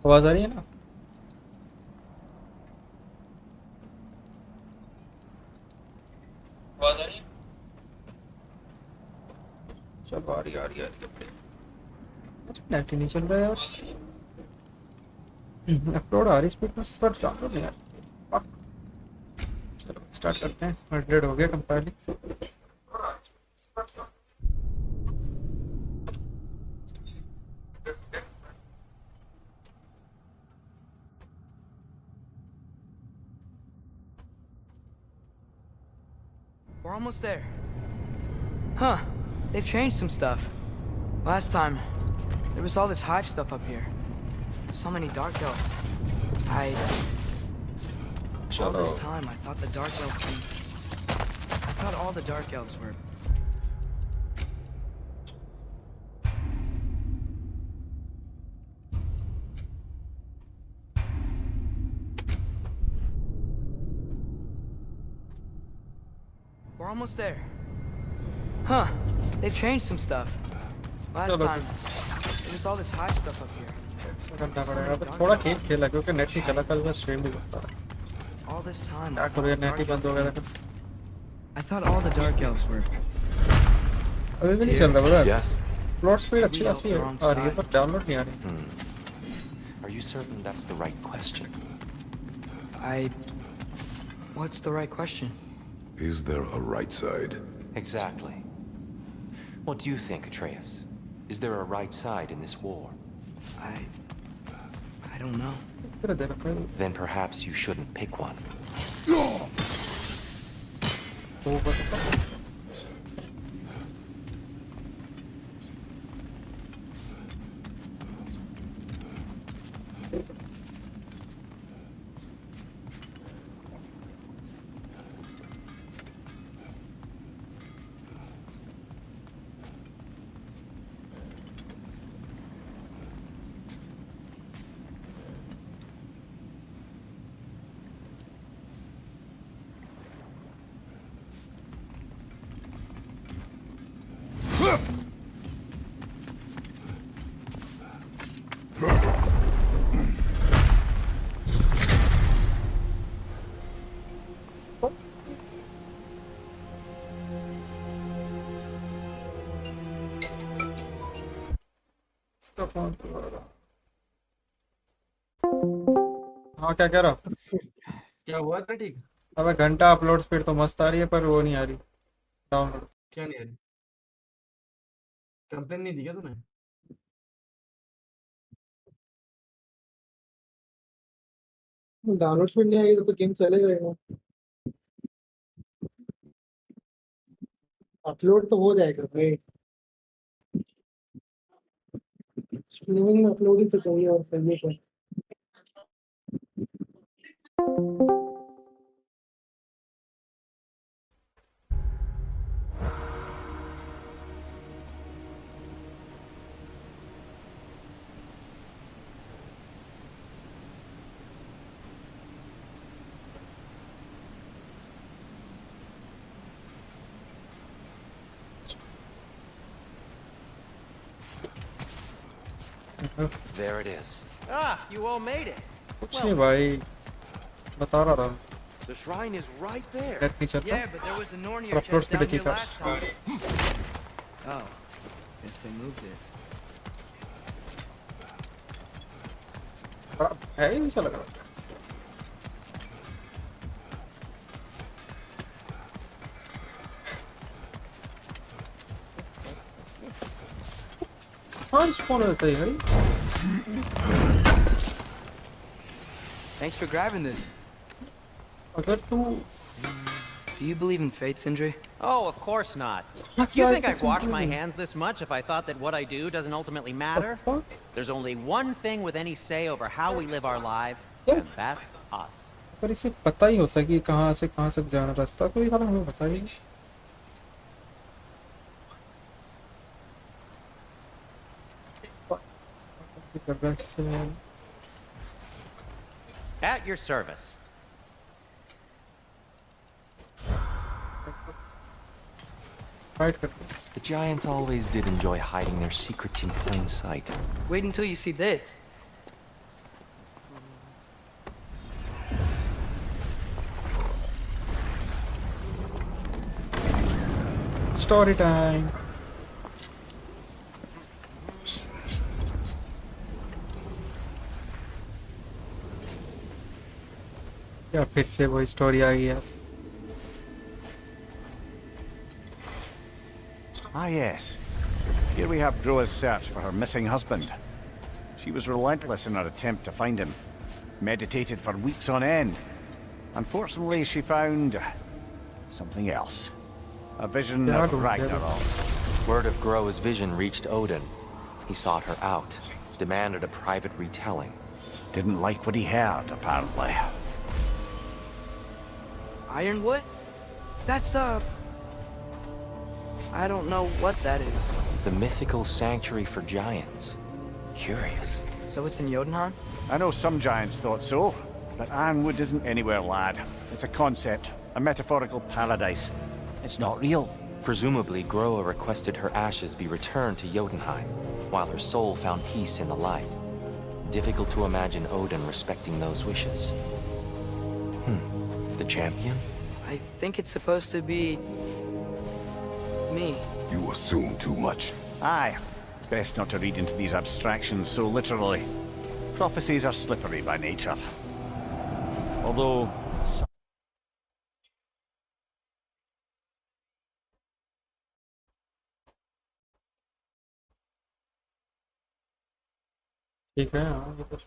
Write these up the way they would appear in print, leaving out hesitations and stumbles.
आवाज आ रही है ना? आवाज आ रही है? चलो आ रही है नेट ही नहीं चल रहा है यार। अपलोड आ रही स्पीड में पर डाउनलोड नहीं आ रही। fuck। चलो स्टार्ट करते हैं। 100 हो गया compiling. We're almost there. Huh. They've changed some stuff. Last time, there was all this hive stuff up here. So many dark elves. All this time, I thought the dark elves I thought all the dark elves were... We're almost there. Huh. They've changed some stuff. Last time, there was all this hive stuff up here. करना पड़ेगा पर थोड़ा ठीक खेला क्योंकि net ही चला कल मैं स्ट्रीम भी करता था। All this time, क्या करूँ यार नेट ही बंद हो गया था। I thought all the dark elves were... अभी भी नहीं चल रहा बता। Yes. अपलोड स्पीड अच्छी खासी है आ रही है पर डाउनलोड नहीं आ रही। Are you certain that's the right question? What's the right question? Is there a right side? Exactly. What do you think, Atreus? Is there a right side in this war? I don't know. Then perhaps you shouldn't pick one. हाँ क्या कह रहा? क्या हुआ था? ठीक। अबे घंटा अपलोड स्पीड तो मस्त आ रही है पर वो नहीं आ रही डाउनलोड। क्या नहीं आ रही? कंप्लेन नहीं दी क्या तूने? डाउनलोड स्पीड नहीं आएगी तो गेम चलेगा ही ना। अपलोड तो हो जाएगा भाई। स्ट्रीमिंग में अपलोडिंग तो चाहिए और फिल्मी पर। There it is. Ah, you all made it. कुछ नहीं भाई, बता रहा था। The shrine is right there. Net नहीं चलता। Yeah, but there was a Nornir और chest पे down देखिए here last time. Oh, guess they moved it. है ही ऐसा लग रहा है। हाँ स्पॉन होता है भाई। Thanks for grabbing this. अगर तू Do you believe in fate, Sindri? Oh, of course not. That's You why think I I'd wash my disagree. hands this much if I thought that what I do doesn't ultimately matter? fuck? There's only one thing with any say over how we live our lives, Yeah. and that's us. पर इसे पता ही होता कि कहाँ से कहाँ तक जाना रास्ता, तो ये साला हमें बता ही नहीं। At your service. फाइट करते हैं। The giants always did enjoy hiding their secrets in plain sight. Wait until you see this. Story time. या फिर से वही स्टोरी आ गई यार। Ah, yes. Here we have Groa's search for her missing husband. She was relentless in her attempt to find him. Meditated for weeks on end. Unfortunately, she found something else. A vision of Ragnarok. Word of Groa's vision reached Odin. He sought her out, demanded a private retelling. Didn't like what he heard, apparently. Ironwood? That's the... I don't know what that is. The mythical sanctuary for giants. Curious. So it's in Jotunheim? I know some giants thought so, but Ironwood isn't anywhere, lad. It's a concept, a metaphorical paradise. It's not real. Presumably, Groa requested her ashes be returned to Jotunheim, while her soul found peace in the light. Difficult to imagine Odin respecting those wishes. The champion? I think it's supposed to be... me. You assume too much. Aye. Best not to read into these abstractions so literally. Prophecies are slippery by nature. Although... ठीक है हाँ ये तो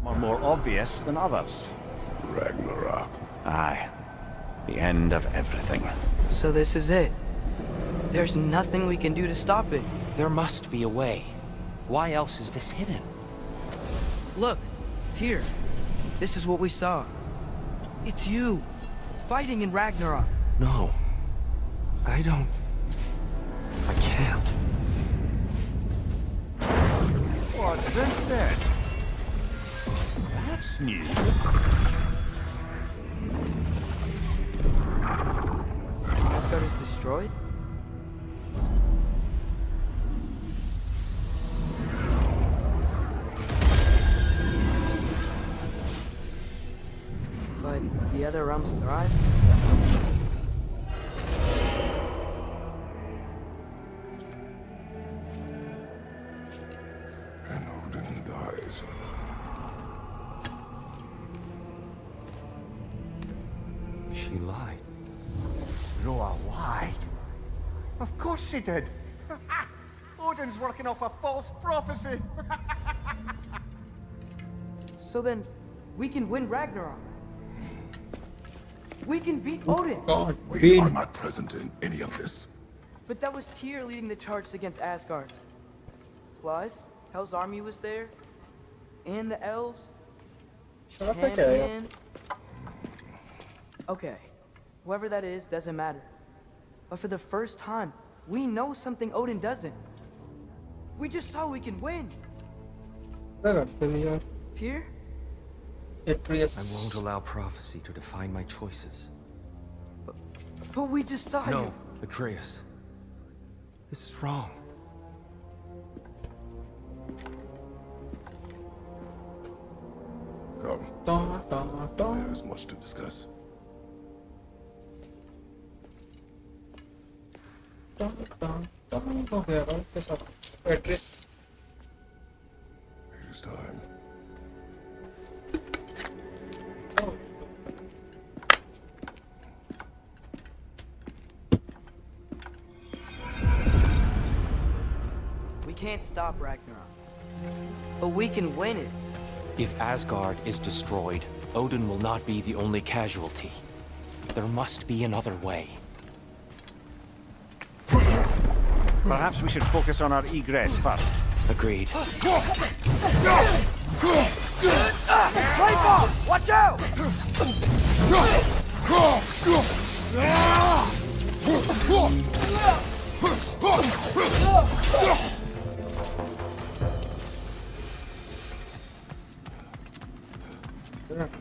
are more obvious than others. Ragnarok. Aye. The end of everything. So this is it. There's nothing we can do to stop it. There must be a way. Why else is this hidden? Look, Tyr. This is what we saw. It's you, fighting in Ragnarok. No. I don't... I can't. What's this then? That's new. Asgard is destroyed? But the other realms thrive? And Odin dies. She lied. Roa lied. Of course she did. Odin's working off a false prophecy. So then, we can win Ragnarok. We can beat Odin. God, We Bane. are not present in any of this. But that was Tyr leading the charge against Asgard. Plus, Hell's army was there. And the elves. Shut up, Hand okay. in hand. Okay, whoever that is doesn't matter. But for the first time, we know something Odin doesn't. We just saw we can win. Tyr? I Atreus. won't allow prophecy to define my choices. But we just saw No, you. Atreus. This is wrong. Come, Dun, dun, dun. there is much to discuss. Dun, dun, dun. हो गया भाई के साथ Atreus. It is time. Oh. We can't stop Ragnarok. But we can win it. If Asgard is destroyed, Odin will not be the only casualty. There must be another way. Perhaps we should focus on our egress first. Agreed. Watch out!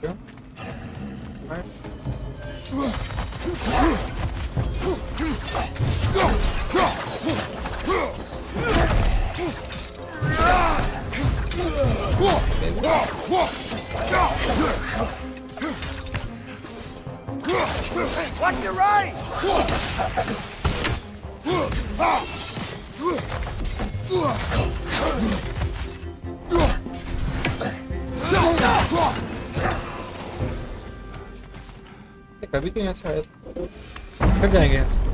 Yeah. Nice. Watch your right! कभी तो यहाँ से आया फिर जाएंगे यहाँ से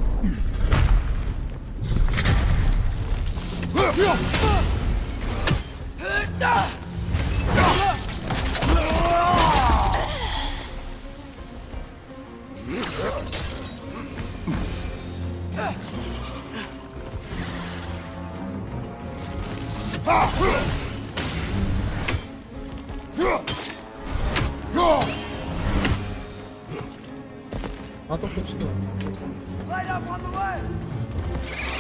हाँ तो कुछ नहीं Light up on the left!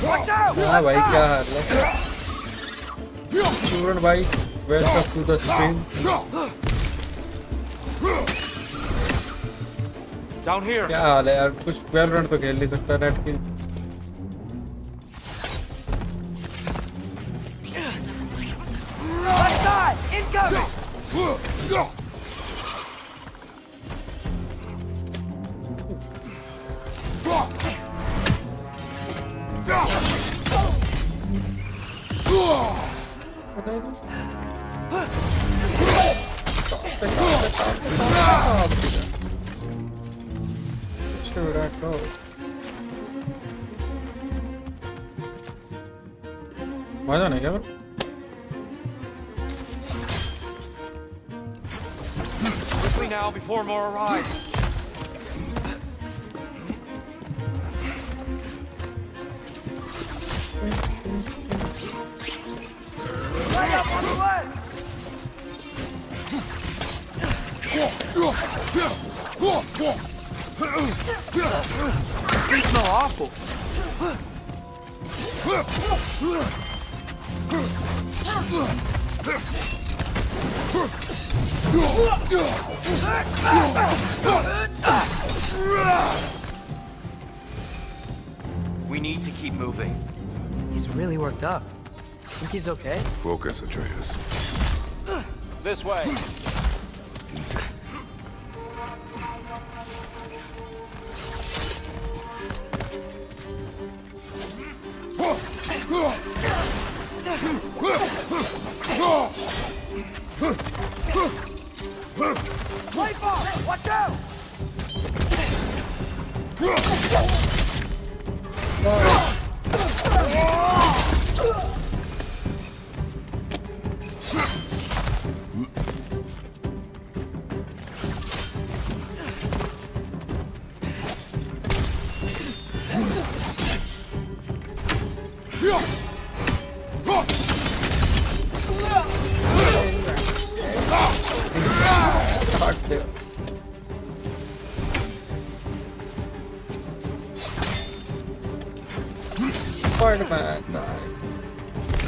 Watch out! हाँ भाई क्या हाल है स्टूडेंट भाई welcome to the stream Down here. क्या हाल है यार कुछ वैलोरेंट तो खेल नहीं सकता नेट की Left side! Incoming! मजा नहीं क्या बस Quickly now before more arrive. Light up on the left! These smell awful. We need to keep moving. He's really worked up. Think he's okay? Focus, Atreus. This way. Light bar! Watch out! Spider-Man died.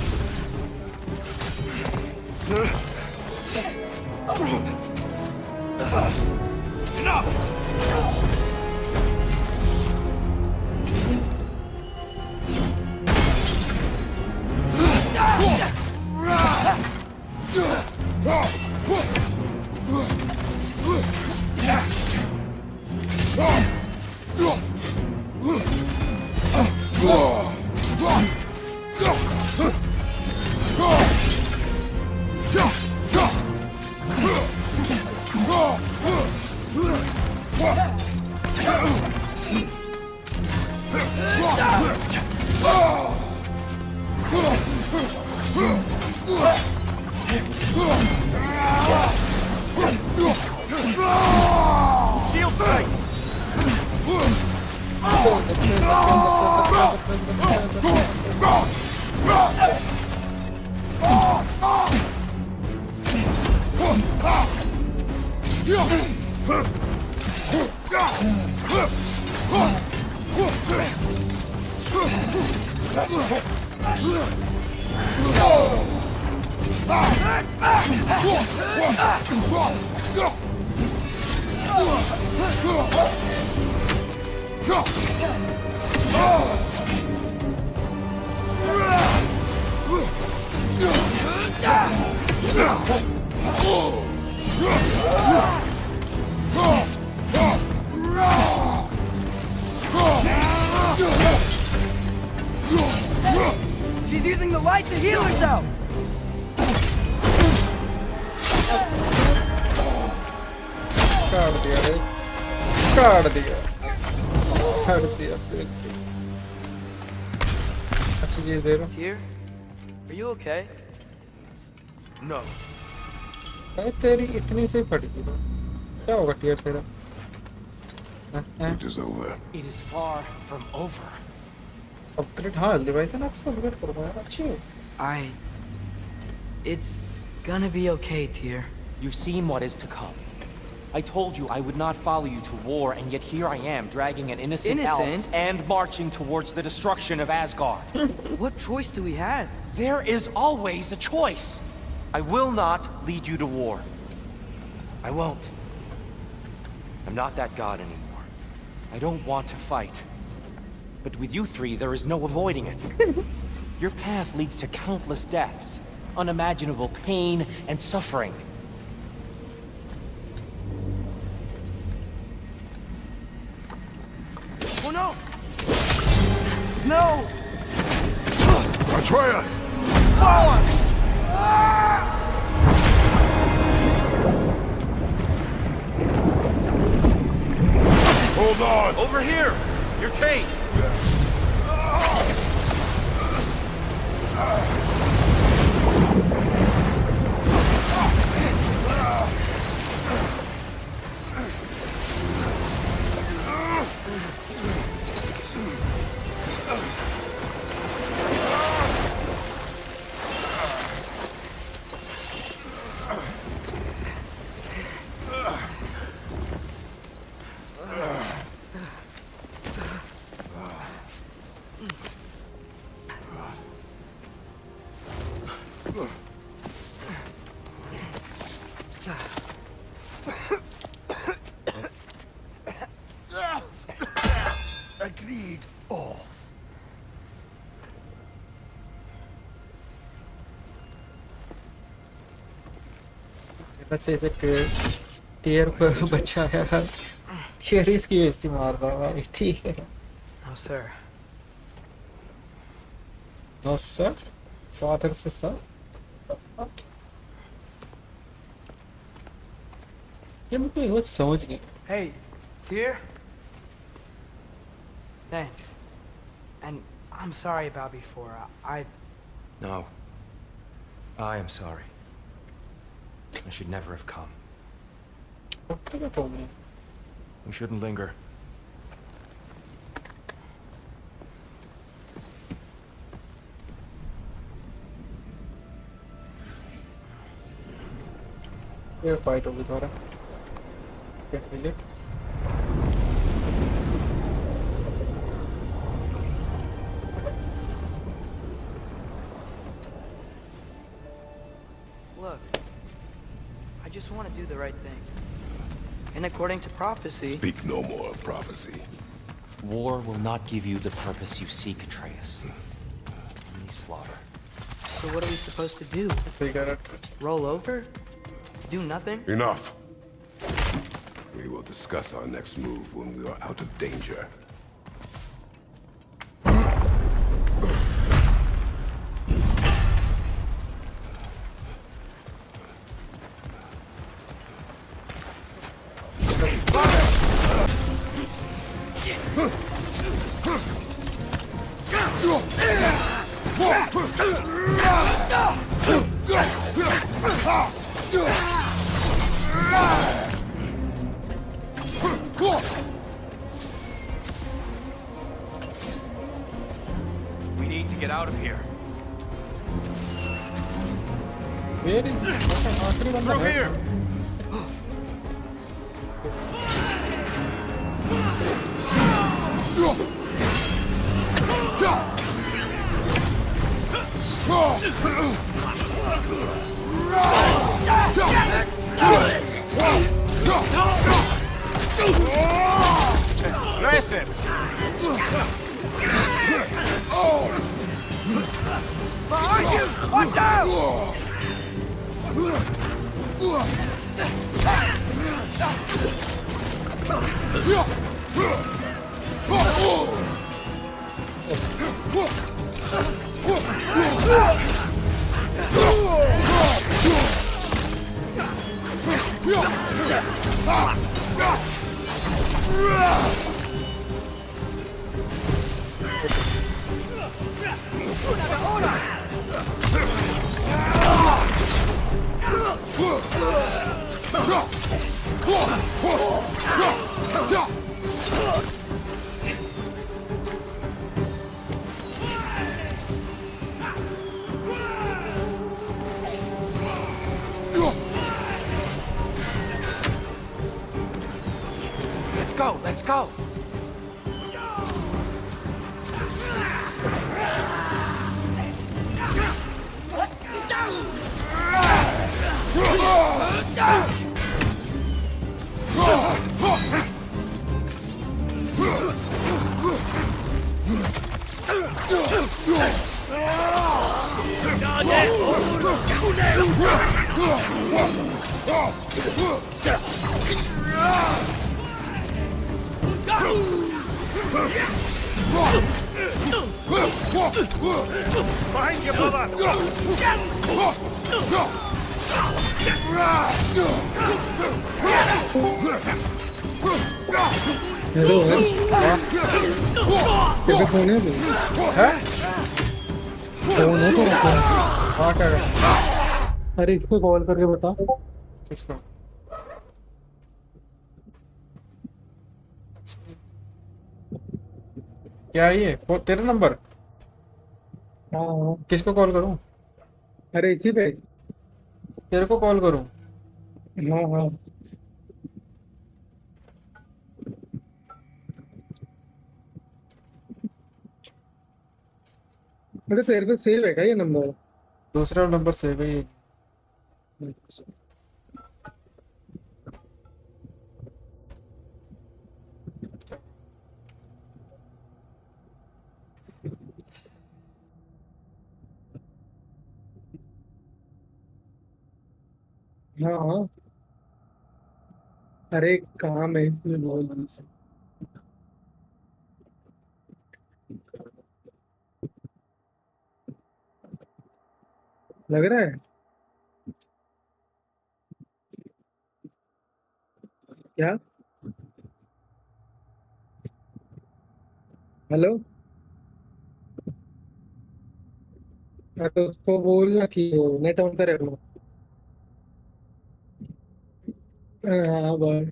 She's using the light to heal herself! काट दिया रे काट दिया बिल्कुल अच्छी चीज दे रहा हूँ Tear? Are you okay? No. भाई तेरी इतनी सी फट गई तो क्या होगा टीयर तेरा It is over. It is far from over. Upgrade हाँ जल्दी भाई था ना उसको अपग्रेड करूँगा यार अच्छी है It's gonna be okay, Tear. You've seen what is to come. I told you I would not follow you to war, and yet here I am, dragging an innocent elf Innocent? and marching towards the destruction of Asgard. What choice do we have? There is always a choice. I will not lead you to war. I won't. I'm not that god anymore. I don't want to fight. But with you three, there is no avoiding it. Your path leads to countless deaths, unimaginable pain and suffering. Oh no! No! Atreus! Hold on! Over here! You're chained! Agreed. Oh. वैसे इसे tier पर बच्चा यार tier इसकी बेइज्जती मार रहा है भाई ठीक है No, sir. No sir Só até você sabe. E é muito relação de Hey, dear. Thanks. And I'm sorry about before. No. I am sorry. I should never have come. We shouldn't linger. ये fight होगी दोबारा क्या मिले look, I just want to do the right thing. And according to prophecy... Speak no more of prophecy. War will not give you the purpose you seek, Atreus. Only slaughter. So what are we supposed to do? figure it Roll over? Do nothing? Enough. We will discuss our next move when we are out of danger. We need to get out of here. where is आखिरी बंदा Through है here! Let's go, let's go! Behind you, brother! Hello तेरे phone है भाई हैं phone है तेरा phone हाँ क्या कर अरे इसको कॉल करके बता किसको क्या है ये तेरा नंबर हाँ हाँ किसको कॉल करूं अरे इसी पे तेरे को कॉल करूं हाँ हाँ अरे तेरे पे सेव है क्या ये नंबर दूसरा नंबर से भाई हाँ हाँ अरे काम है इसमें बोल लग रहा है क्या? हेलो। हाँ, तो उसको बोलना कि वो नेट ऑन करे लो। हाँ बस।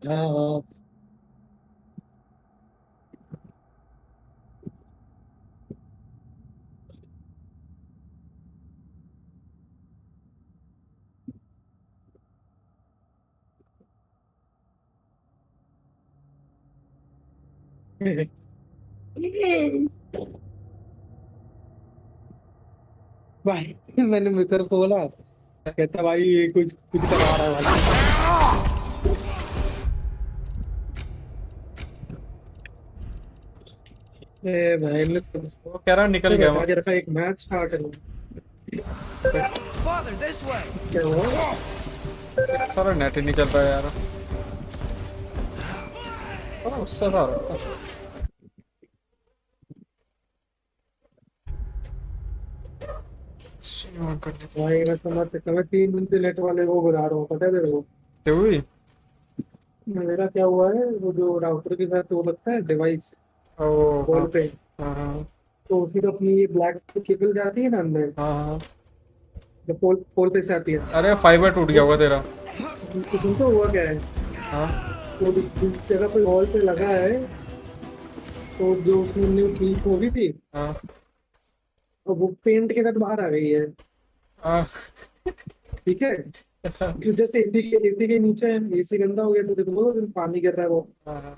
हाँ हाँ। भाई मैंने मित्र को बोला, कहता भाई ये कुछ कुछ करवा रहा है भाई। ए भाई ने तो वो कह रहा निकल गया बैठा वो। के रखा, एक मैच स्टार्ट है। Father, this way! क्या हुआ? सारा नेट ही नहीं चल रहा है यार। उससे था ऑन करने भाई मैं समझ सकता, मैं 3 दिन से नेट वाले को बुला रहा हूँ, पता है तेरे को? से हुई। मेरा क्या हुआ है, वो जो राउटर के साथ वो लगता है डिवाइस ओ हाँ वॉल पे, हाँ हाँ तो उसकी तो अपनी ये ब्लैक केबल जाती है ना अंदर, हाँ हाँ। जो पोल पोल पे से आती है। अरे फाइबर टूट गया होगा तेरा। तो सुन तो हुआ क्या है, हाँ वो जिस जगह पे वॉल पे लगा है, तो जो उसमें न्यू ठीक हो गई थी, हाँ और वो पेंट के साथ बाहर आ गई है। हाँ। ठीक है, क्योंकि जैसे एसी के नीचे है, एसी गंदा हो गया तो देखो वो पानी गिर रहा है, वो हाँ, हाँ।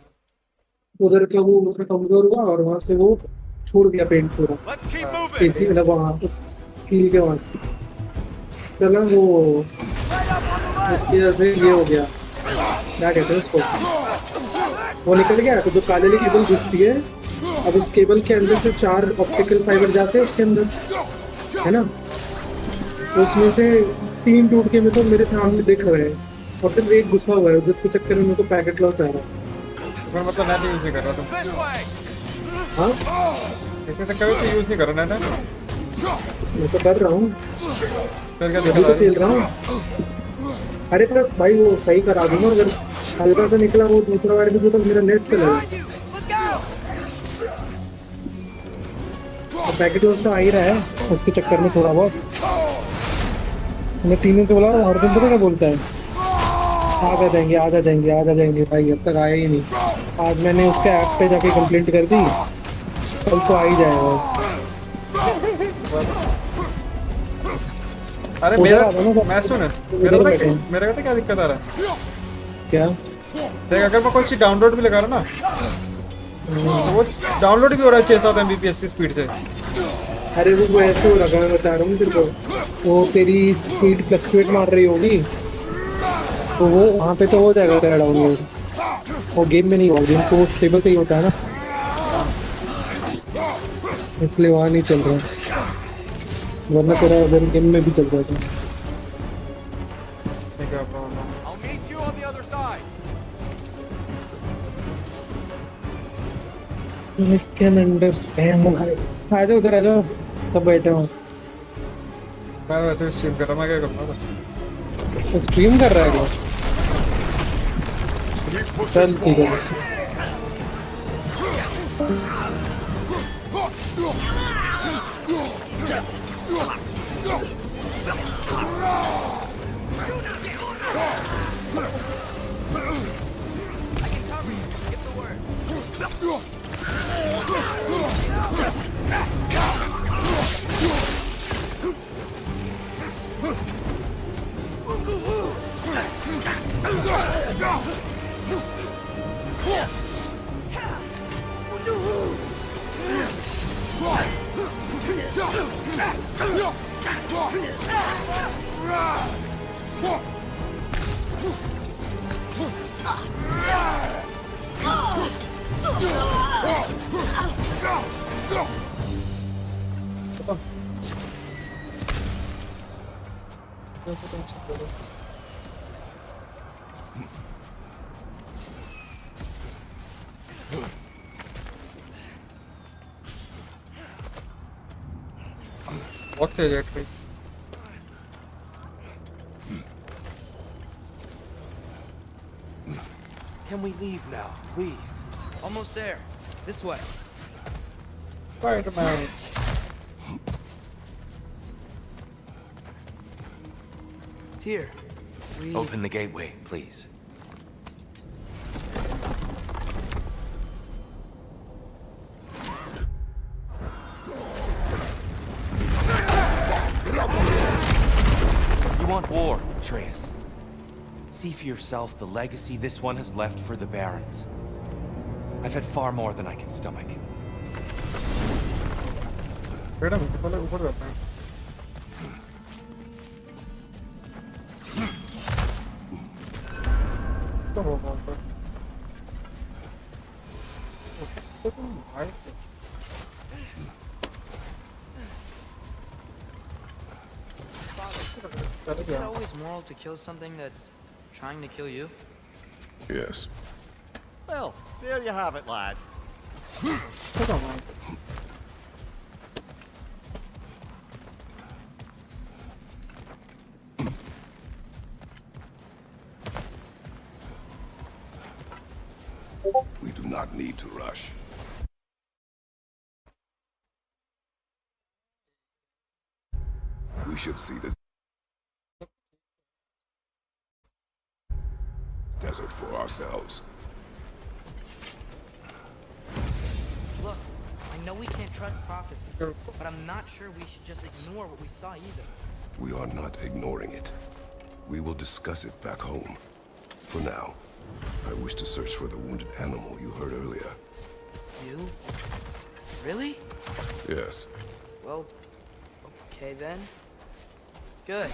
उधर का वो उसका कमजोर हुआ और वहां से वो छोड़ गया पेंट पूरा, एसी मतलब वहां उस कील के वहां से। चला वो उसकी वजह से ये हो गया, क्या कहते हैं उसको, वो निकल गया। तो जो काले वाली केबल घुसती है, अब उस केबल के अंदर से 4 ऑप्टिकल फाइबर जाते हैं उसके अंदर, है ना? तो उसमें से 3 टूट के मेरे को मेरे सामने दिख रहे हैं, और फिर एक घुसा हुआ है, जिसके चक्कर में मेरे को पैकेट लॉस आ रहा है। फिर मतलब नेट यूज नहीं कर रहा तुम। हाँ इसके चक्कर में यूज नहीं कर रहा नेट। मैं तो कर रहा हूँ, फिर क्या अभी दिक्कत तो आ खेल रही रहा हूँ। अरे पर भाई वो सही करा दूंगा, अगर हल्का सा निकला वो दूसरा वायर भी तो मेरा नेट चलेगा। तो पैकेट लॉस तो आ ही रहा है, उसके चक्कर में थोड़ा बहुत। मैं 3 दिन से बोला हर दिन पता क्या बोलता है, आधा देंगे आधा देंगे आधा देंगे, भाई अब तक आया ही नहीं। आज मैंने उसके ऐप पे जाके कंप्लेंट कर दी, कल तो आ ही जाएगा। अरे उधर मेरा आ जाओ ना, मैं सुन उधर बैठो। मेरा पता क्या दिक्कत आ रहा है। क्या? देख अगर मैं कोई चीज डाउनलोड भी लगा रहा ना, तो वो डाउनलोड भी हो रहा है 6-7 MBPS की स्पीड से। अरे वो ऐसे हो रखा, मैं बता रहा हूँ तेरे को, वो तेरी स्पीड फ्लक्चुएट मार रही होगी, तो वो वहाँ पे तो हो जाएगा तेरा डाउनलोड, वो गेम में नहीं होगा, गेम तो स्टेबल पे ही होता है ना, इसलिए वहाँ नहीं चल रहा, वरना तेरा अगर गेम में भी चल रहा था। ठीक है problem. I'll meet you on the other side. I can understand भाई। आ जाओ उधर, आ जाओ, सब बैठे हो। मैं वैसे भी स्ट्रीम कर रहा, मैं क्या करूँगा। तो स्ट्रीम कर रहा है क्या? चल ठीक है। बहुत तेज है trace. Can we leave now, please? Almost there. This way. Spider-Man. Here. We... Open the gateway, please. You want war, Atreus. See for yourself the legacy this one has left for the Barons. I've had far more than I can stomach. बेटा मुझे पहले ऊपर जाता है। तो होगा ऊपर। तो तुम भाई Is it always moral to kill something that's trying to kill you? Yes. Well, there you have it, lad. तो कम है। We do not need to rush. We should see this desert for ourselves. Look, I know we can't trust prophecy, but I'm not sure we should just ignore what we saw either. We are not ignoring it. We will discuss it back home. For now, I wish to search for the wounded animal you heard earlier. You? Really? Yes. Well, okay then. Good.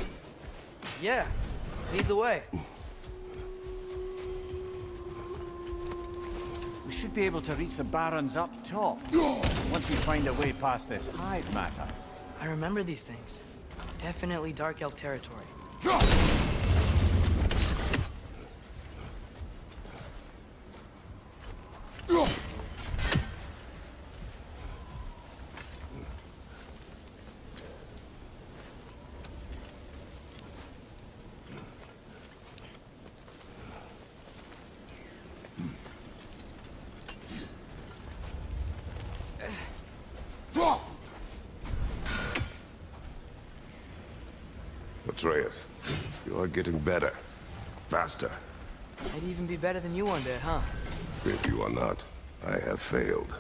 Yeah, lead the way. We should be able to reach the Barons up top, once we find a way past this hive matter. I remember these things. Definitely Dark Elf territory. Atreus, you are getting better. Faster. I'd even be better than you one day, huh? If you are not, I have failed.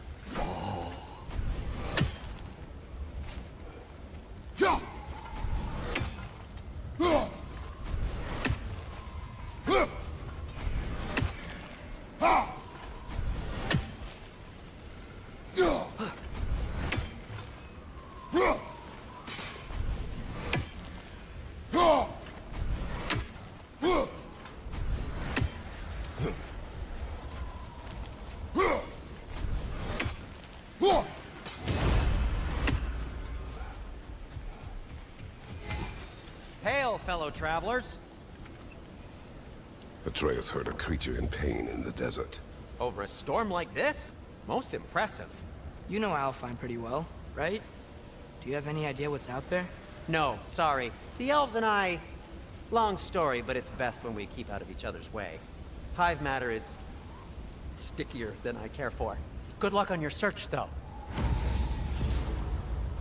Hail, fellow travelers. Atreus heard a creature in pain in the desert. Over a storm like this? Most impressive. You know Alfheim pretty well, right? Do you have any idea what's out there? No, sorry. The elves and I... Long story, but it's best when we keep out of each other's way. Hive matter is... stickier than I care for. Good luck on your search, though.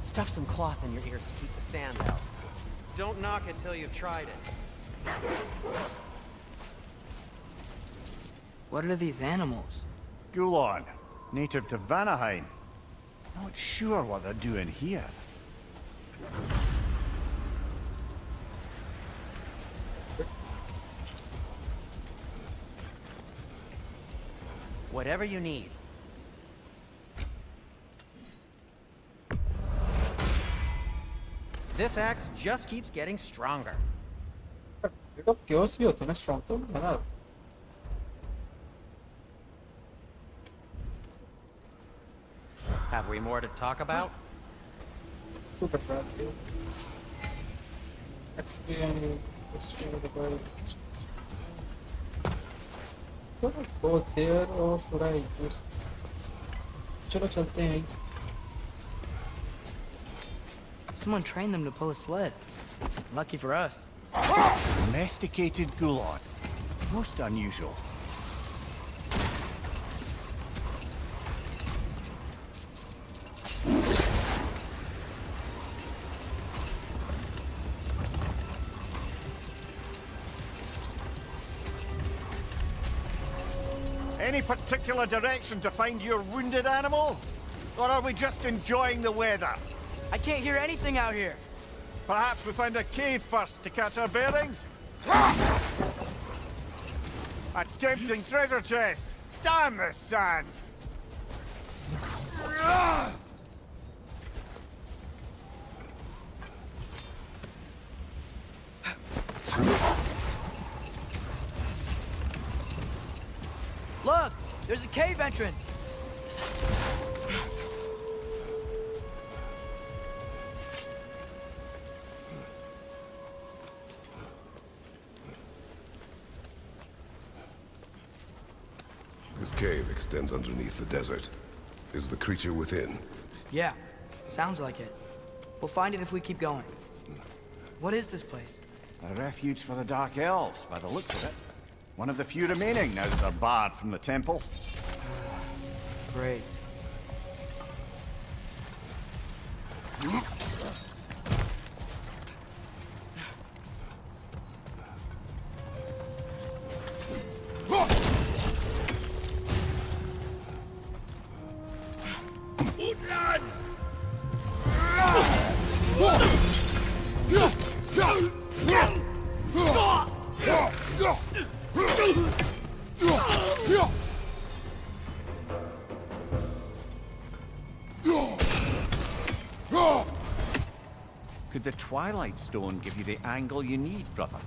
Stuff some cloth in your ears to keep the sand out. Don't knock it till you've tried it. What are these animals? Gulon, native to Vanaheim. Not sure what they're doing here. Whatever you need. This axe just keeps getting stronger. Bit of chaos भी होते हैं ना strong तो है ना। Have we more to talk about? Super bad. XP Should I go there or should I just... चलो चलते हैं। Someone trained them to pull a sled. Lucky for us. Domesticated gulag. Most unusual. Any particular direction to find your wounded animal? Or are we just enjoying the weather? I can't hear anything out here. Perhaps we find a cave first to catch our bearings? A tempting treasure chest! Damn the sand! Look! There's a cave entrance! This cave extends underneath the desert. Is the creature within? Yeah, sounds like it. We'll find it if we keep going. What is this place? A refuge for the Dark Elves, by the looks of it. One of the few remaining now that they're barred from the temple. Great. Could the Twilight Stone give you the angle you need, brother?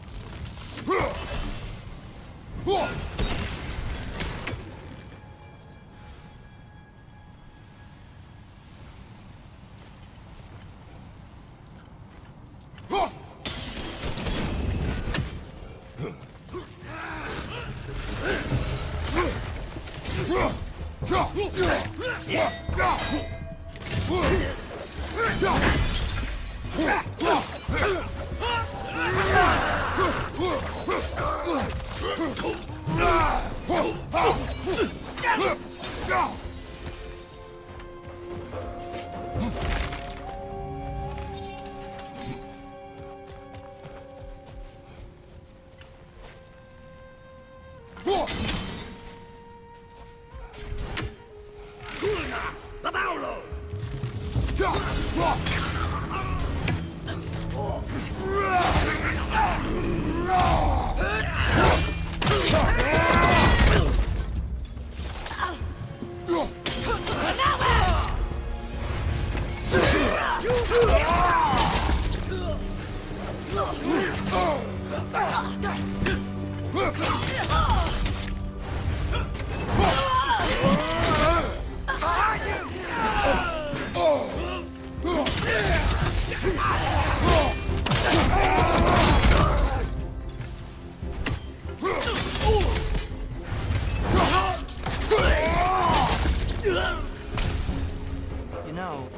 You know,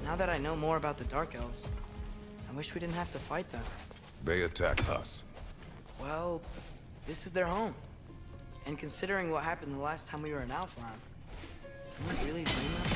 now that I know more about the Dark Elves, I wish we didn't have to fight them. They attack us. Well, this is their home. And considering what happened the last time we were in Alphaland, can we really blame them?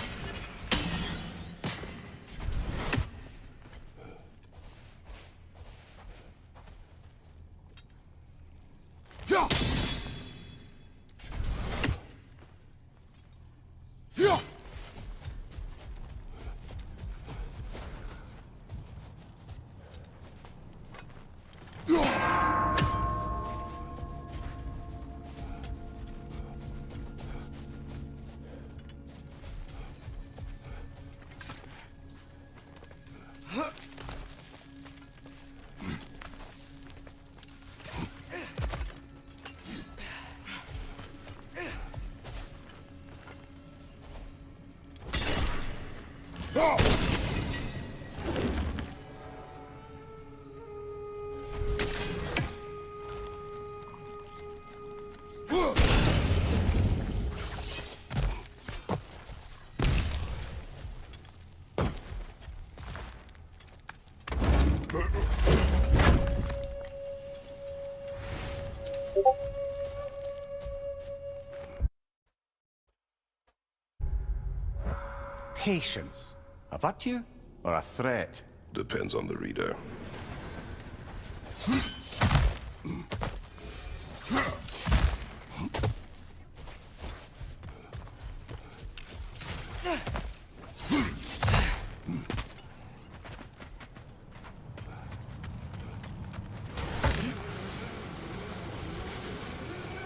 patience a virtue or a threat? Depends on the reader.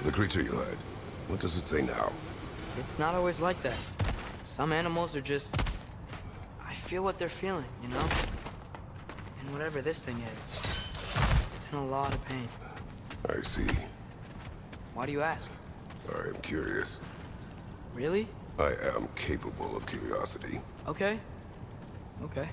The creature you heard, what does it say now? It's not always like that. Some animals are just... I feel what they're feeling, you know? And whatever this thing is, it's in a lot of pain. I see. Why do you ask? I am curious. Really? I am capable of curiosity. Okay. Okay.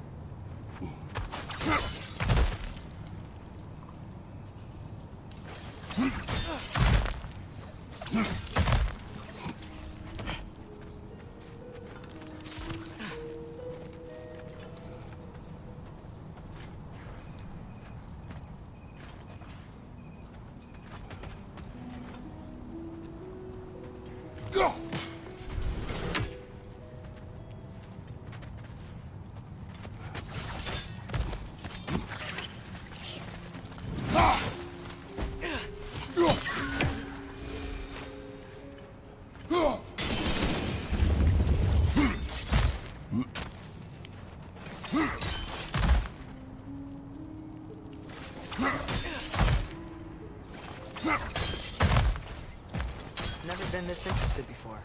Never been this interested before.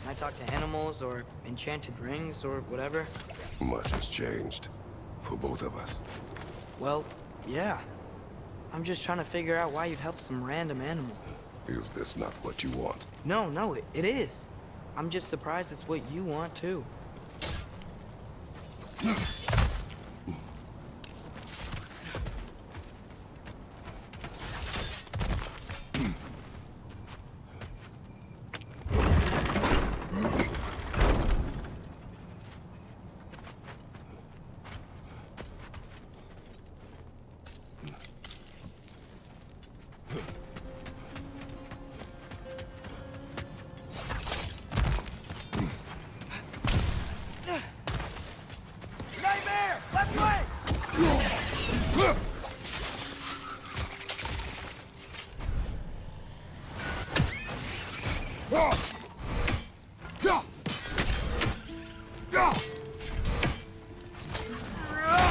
When I talk to animals or enchanted rings or whatever. Much has changed. For both of us. Well, yeah. I'm just trying to figure out why you'd help some random animal. Is this not what you want? No, it is. I'm just surprised it's what you want too.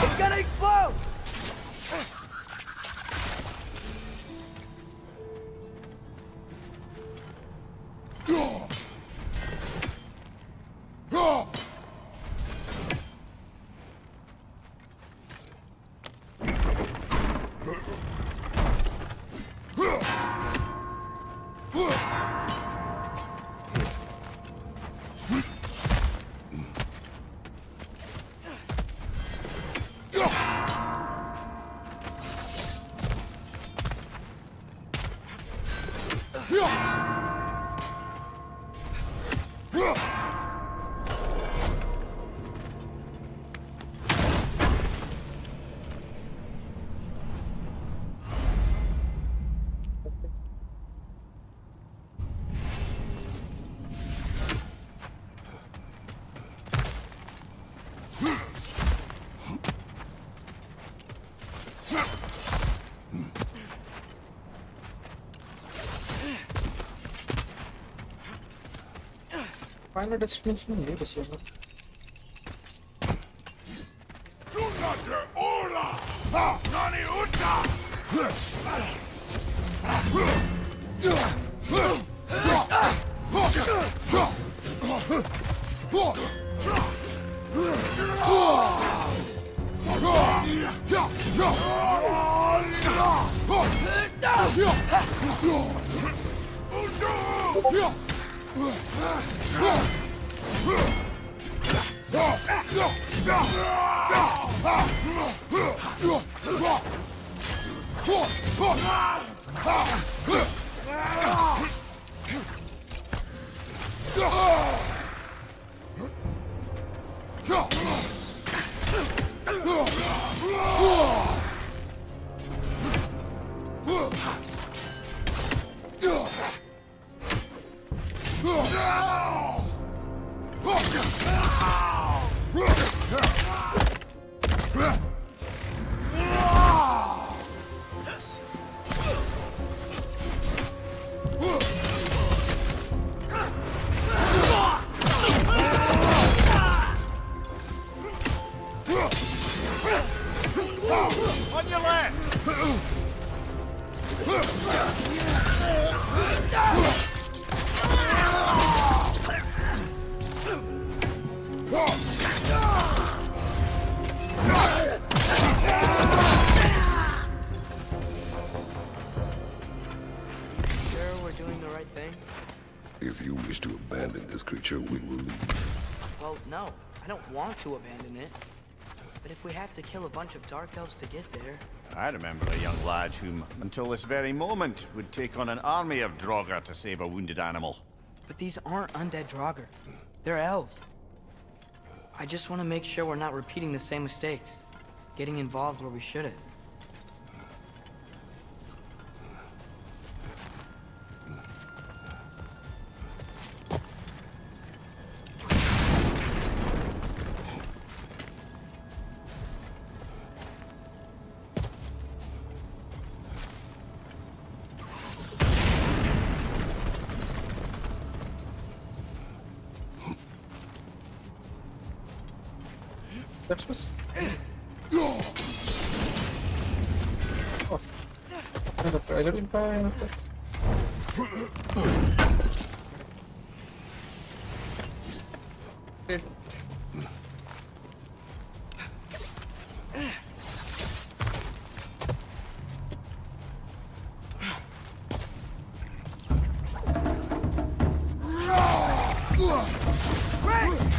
It's gonna explode! Final destination ये बस ये बस. On your left! Sure we're doing the right thing? If you wish to abandon this creature, we will leave. Well, no. I don't want to abandon it. But if we have to kill a bunch of dark elves to get there... I remember a young lad whom, until this very moment, would take on an army of Draugr to save a wounded animal. But these aren't undead Draugr. They're elves. I just want to make sure we're not repeating the same mistakes. Getting involved where we shouldn't. That was... Oh. The trailer in fire.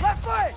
Left foot!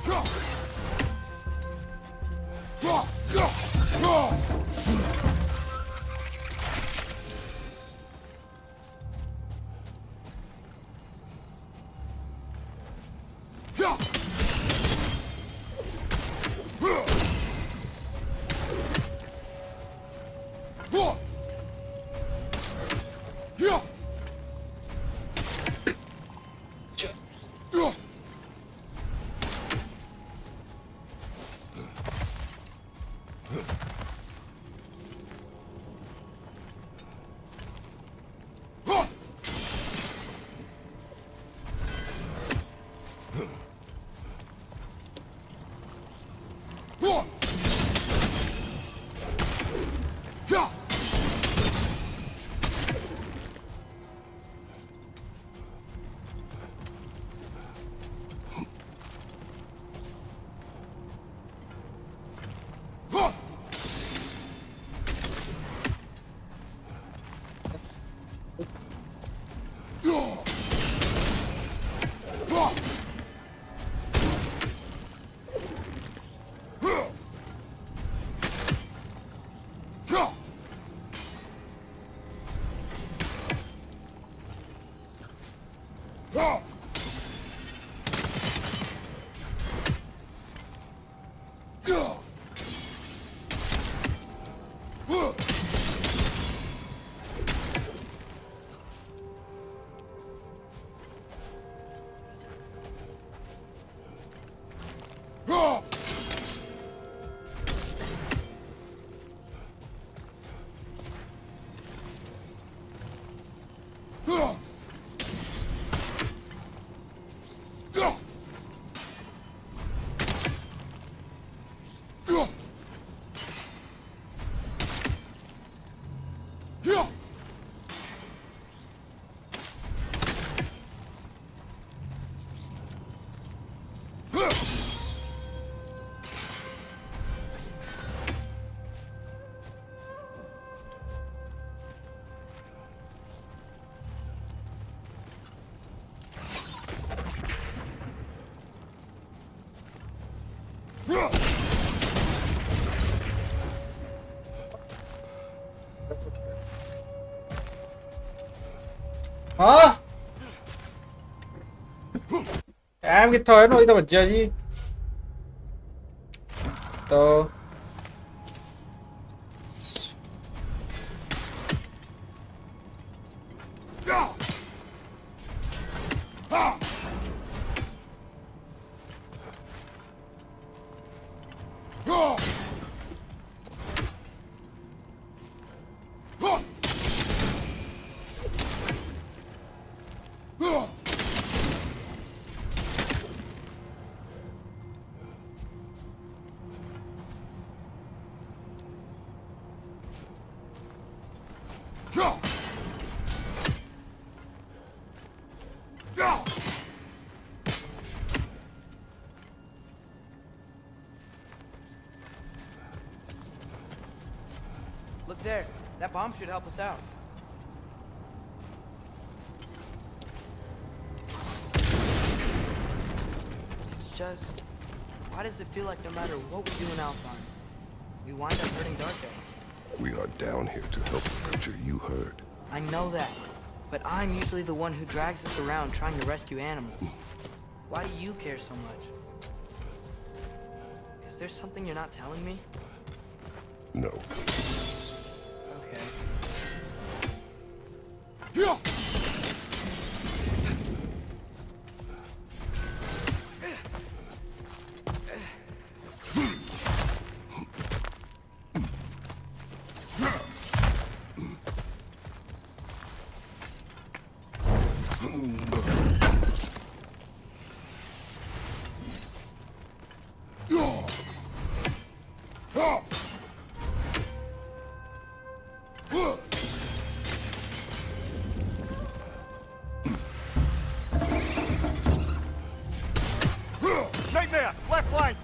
हाँ M ਕਿੱਥੋਂ ਆਇਆ ਨੋਈ ਤਾਂ ਵੱਜਿਆ ਜੀ ਤਾਂ Look there. That bomb should help us out. It's just... why does it feel like no matter what we do in Alpine, we wind up hurting Dark Elves? We are down here to help the creature you heard. I know that, but I'm usually the one who drags us around trying to rescue animals. Why do you care so much? Is there something you're not telling me? No. Okay. Right there, left flank.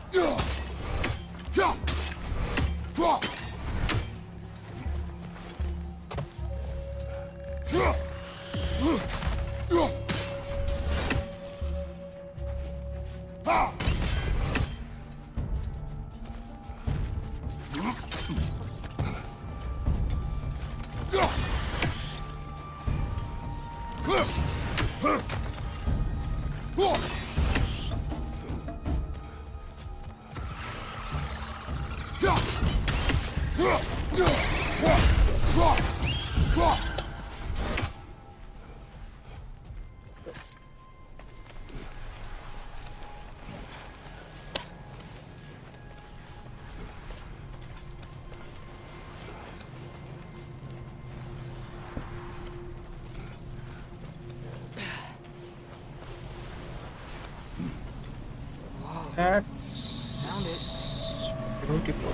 That's Found it. beautiful.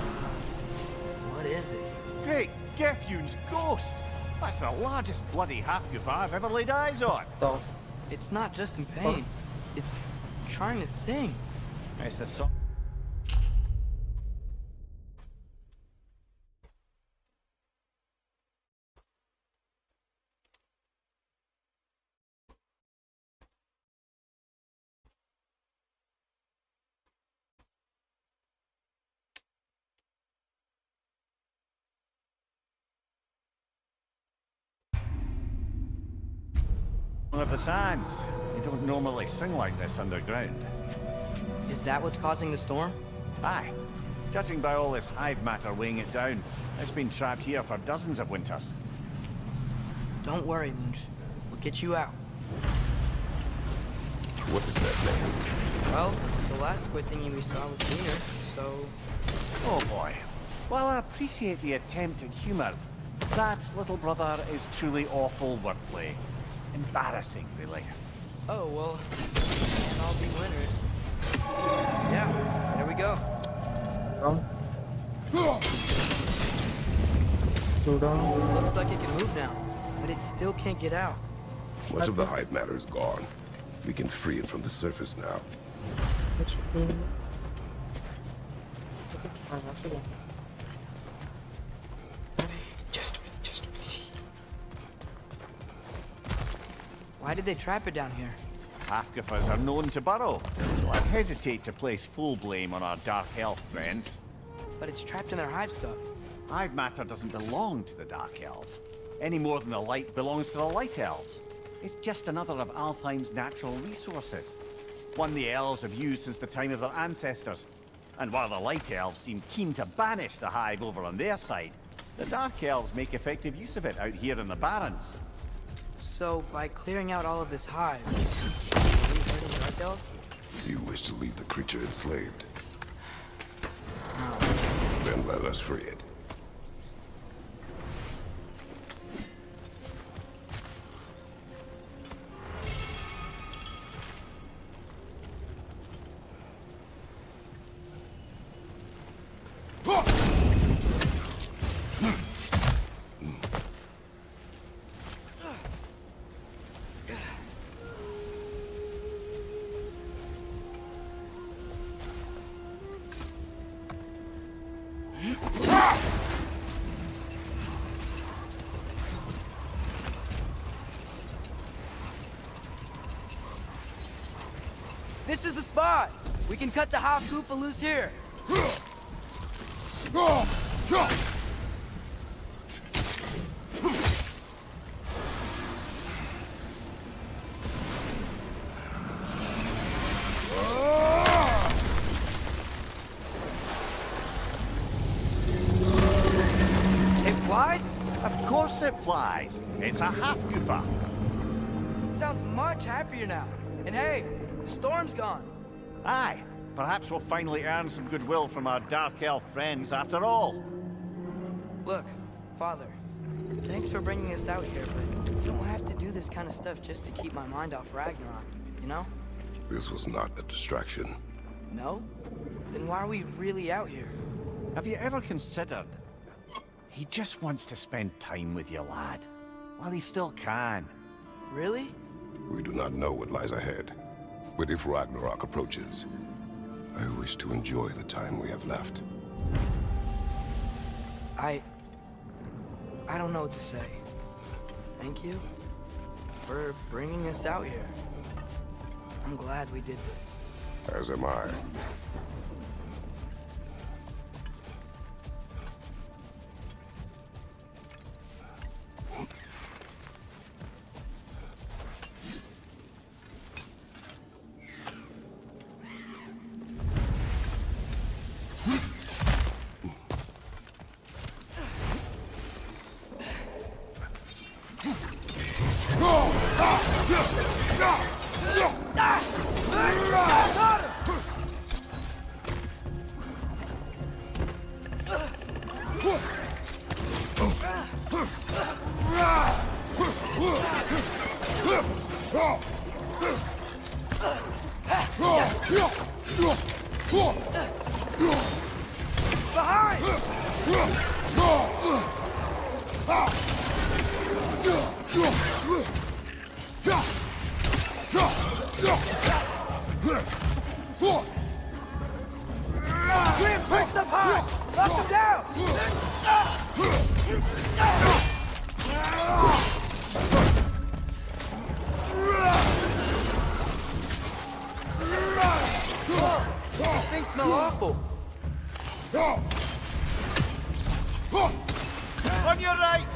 What is it? Great, Gefyun's ghost. That's the largest bloody half-goof I've ever laid eyes on. So, It's not just in pain. It's trying to sing. It's the song. Of the sands. They don't normally sing like this underground. Is that what's causing the storm? Aye. Judging by all this hive matter weighing it down, it's been trapped here for dozens of winters. Don't worry, Lunch. We'll get you out. What is that name? Well, the last squid thingy we saw was Wiener, so... Oh boy. While I appreciate the attempt at humour, that, little brother, is truly awful wordplay. Embarrassing, really. Oh, well, and I'll be winners. Yeah, there we go. down. Go down. Looks like it can move now, but it still can't get out. Much of the hive matter is gone. We can free it from the surface now. Let's go. That's it. Just a minute, just a minute. Why did they trap it down here? Half-goofers are known to burrow, so I hesitate to place full blame on our dark elf friends. But it's trapped in their hive stuff. Hive matter doesn't belong to the dark elves, any more than the light belongs to the light elves. It's just another of Alfheim's natural resources, one the elves have used since the time of their ancestors. And while the light elves seem keen to banish the hive over on their side, the dark elves make effective use of it out here in the barrens. So, by clearing out all of this hive, are we hurting Dark Elves? Do you wish to leave the creature enslaved? Then let us free it. This is the spot! We can cut the half Kufa loose here. It flies? Of course it flies. It's a half goofer. Sounds much happier now. And hey, the storm's gone. Aye, perhaps we'll finally earn some goodwill from our Dark Elf friends after all. Look, Father, thanks for bringing us out here, but you don't have to do this kind of stuff just to keep my mind off Ragnarok, you know? This was not a distraction. No? Then why are we really out here? Have you ever considered... He just wants to spend time with you, lad. While he still can. Really? We do not know what lies ahead. But if Ragnarok approaches, I wish to enjoy the time we have left. I don't know what to say. Thank you for bringing us out here. I'm glad we did this. As am I. Things smell awful. On your right!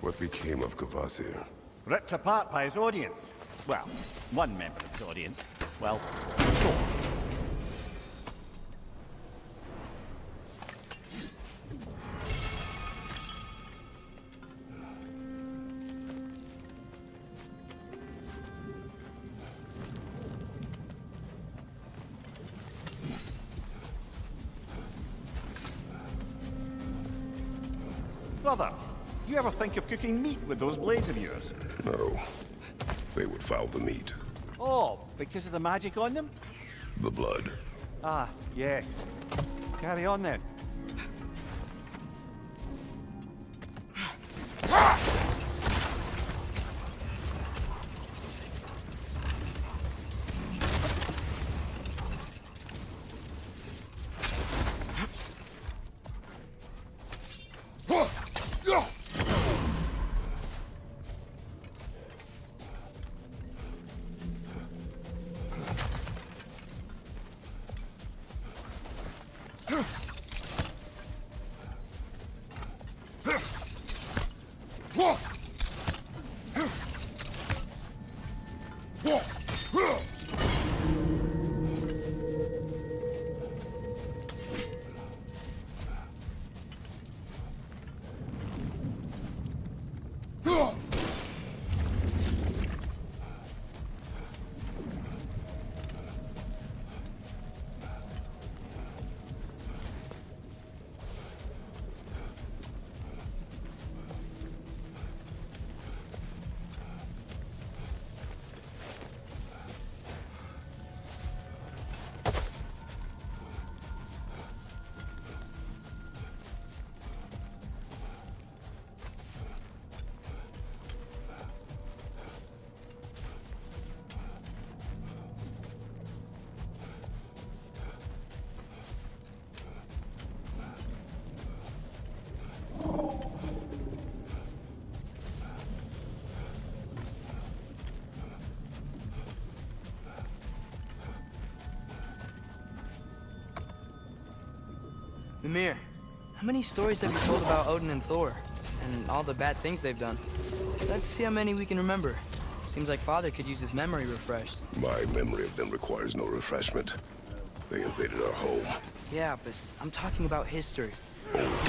What became of Kvasir? Ripped apart by his audience. Well, one member of his audience. Well, sort. Brother, you ever think of cooking meat with those blades of yours? No. They would foul the meat. Oh, because of the magic on them? The blood. Ah, yes. Carry on then. Mimir, how many stories have you told about Odin and Thor? And all the bad things they've done? Let's see how many we can remember. Seems like Father could use his memory refreshed. My memory of them requires no refreshment. They invaded our home. Yeah, but I'm talking about history.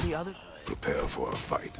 Any other? Prepare for a fight.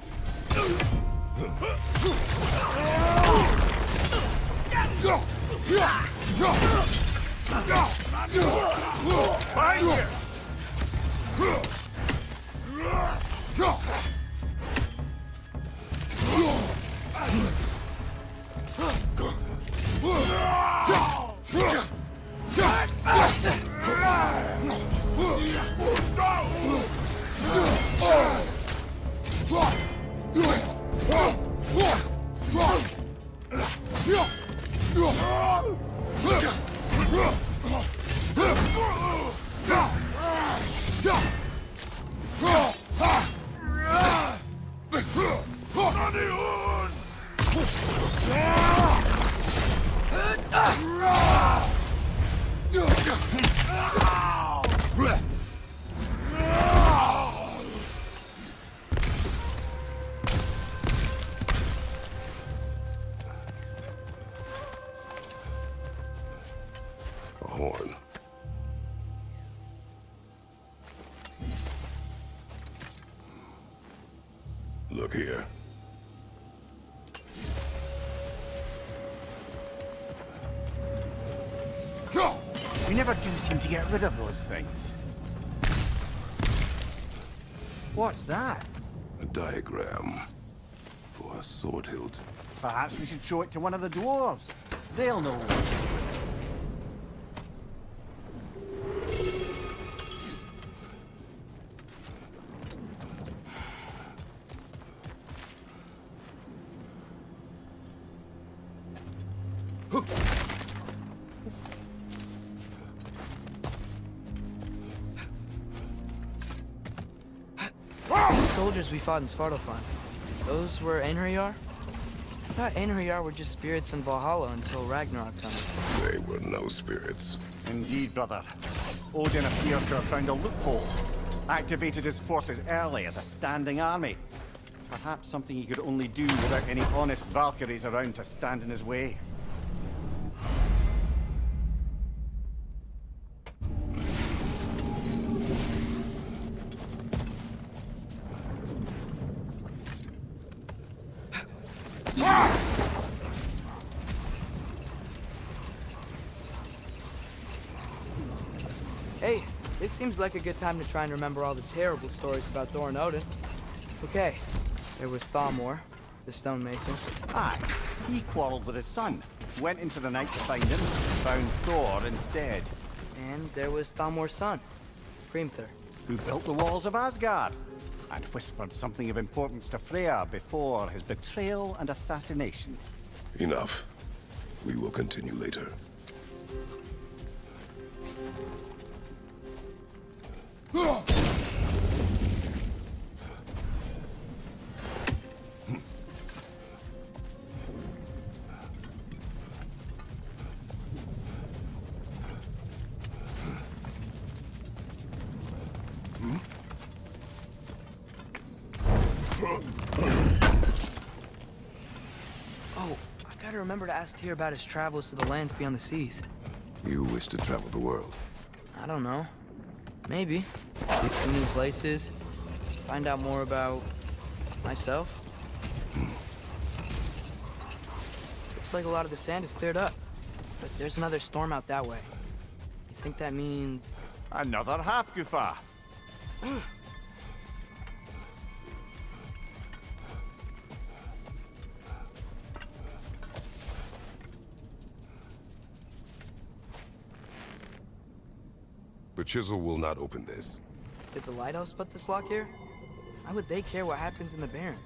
A horn. Look here. We never do seem to get rid of those things. What's that? A diagram for a sword hilt. Perhaps we should show it to one of the dwarves. They'll know. The soldiers we fought in Svartalfheim, those were Einherjar? I thought Einherjar were just spirits in Valhalla until Ragnarok comes. They were no spirits. Indeed, brother. Odin appears to have found a loophole. Activated his forces early as a standing army. Perhaps something he could only do without any honest Valkyries around to stand in his way. Hey, this seems like a good time to try and remember all the terrible stories about Thor and Odin. Okay, there was Thalmor, the stonemason. Aye, he quarreled with his son, went into the night to find him, found Thor instead. And there was Thalmor's son, Grimthur. Who built the walls of Asgard, and whispered something of importance to Freya before his betrayal and assassination. Enough. We will continue later. Oh, I gotta remember to ask Tyr about his travels to the lands beyond the seas. You wish to travel the world. I don't know. Maybe. See new places. Find out more about myself. Looks like a lot of the sand is cleared up. But there's another storm out that way. You think that means... Another half-Gufa. The chisel will not open this. Did the lighthouse put this lock here? Why would they care what happens in the Barrens?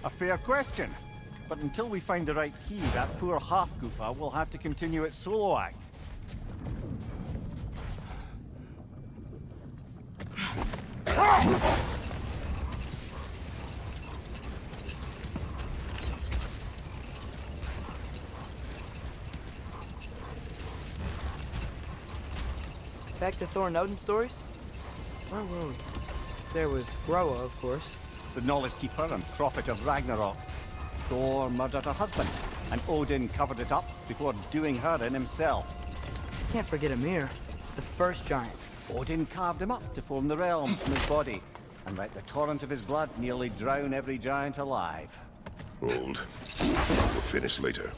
A fair question. But until we find the right key, that poor half-Gufa will have to continue its solo act. Back to Thor and Odin stories? Where were we? There was Groa, of course. The knowledge keeper and prophet of Ragnarok. Thor murdered her husband, and Odin covered it up before doing her in himself. Can't forget Ymir, the first giant. Odin carved him up to form the realms from his body, and let the torrent of his blood nearly drown every giant alive. Hold. We'll finish later.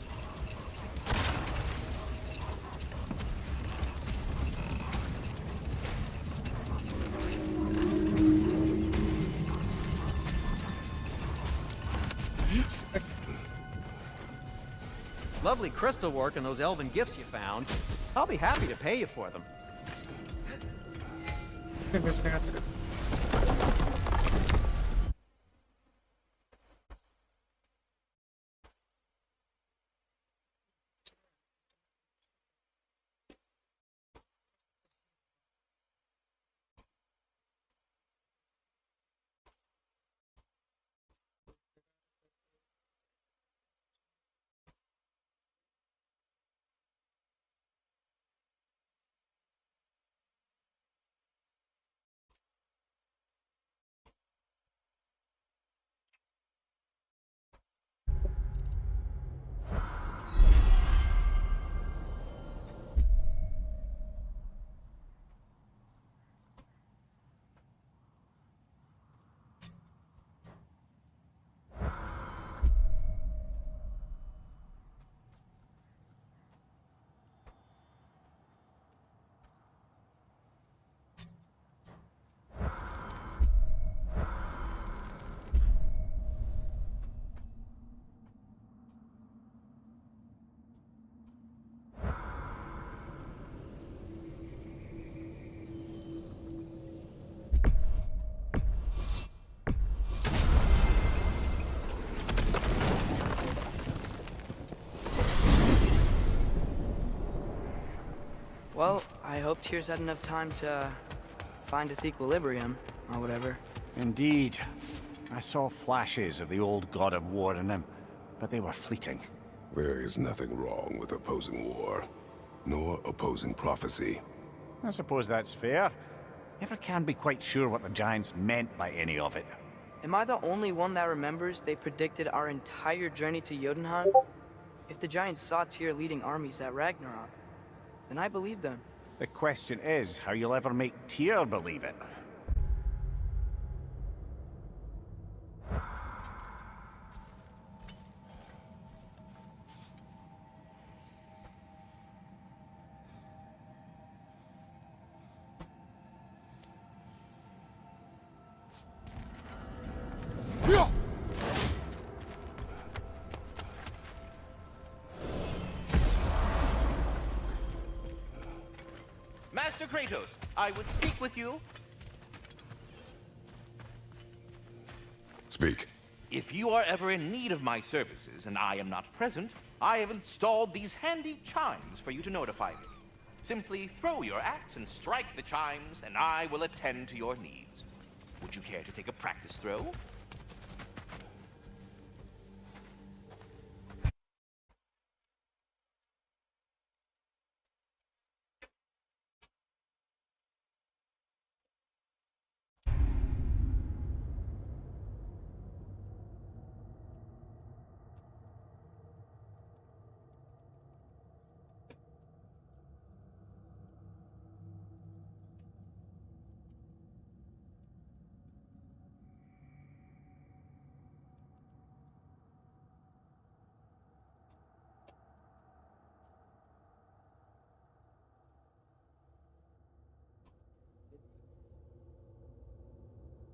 Lovely crystal work and those elven gifts you found. I'll be happy to pay you for them. Well, I hope Tyr's had enough time to find its equilibrium, or whatever. Indeed. I saw flashes of the old god of war in him, but they were fleeting. There is nothing wrong with opposing war, nor opposing prophecy. I suppose that's fair. Never can be quite sure what the Giants meant by any of it. Am I the only one that remembers they predicted our entire journey to Jotunheim? If the Giants saw Tyr leading armies at Ragnarok, then I believe them. The question is how you'll ever make Tyr believe it. Master Kratos, I would speak with you. Speak. If you are ever in need of my services and I am not present, I have installed these handy chimes for you to notify me. Simply throw your axe and strike the chimes, and I will attend to your needs. Would you care to take a practice throw?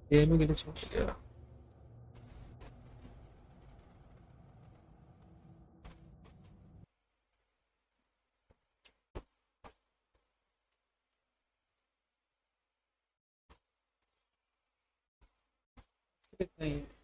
Game glitch हो गया. नहीं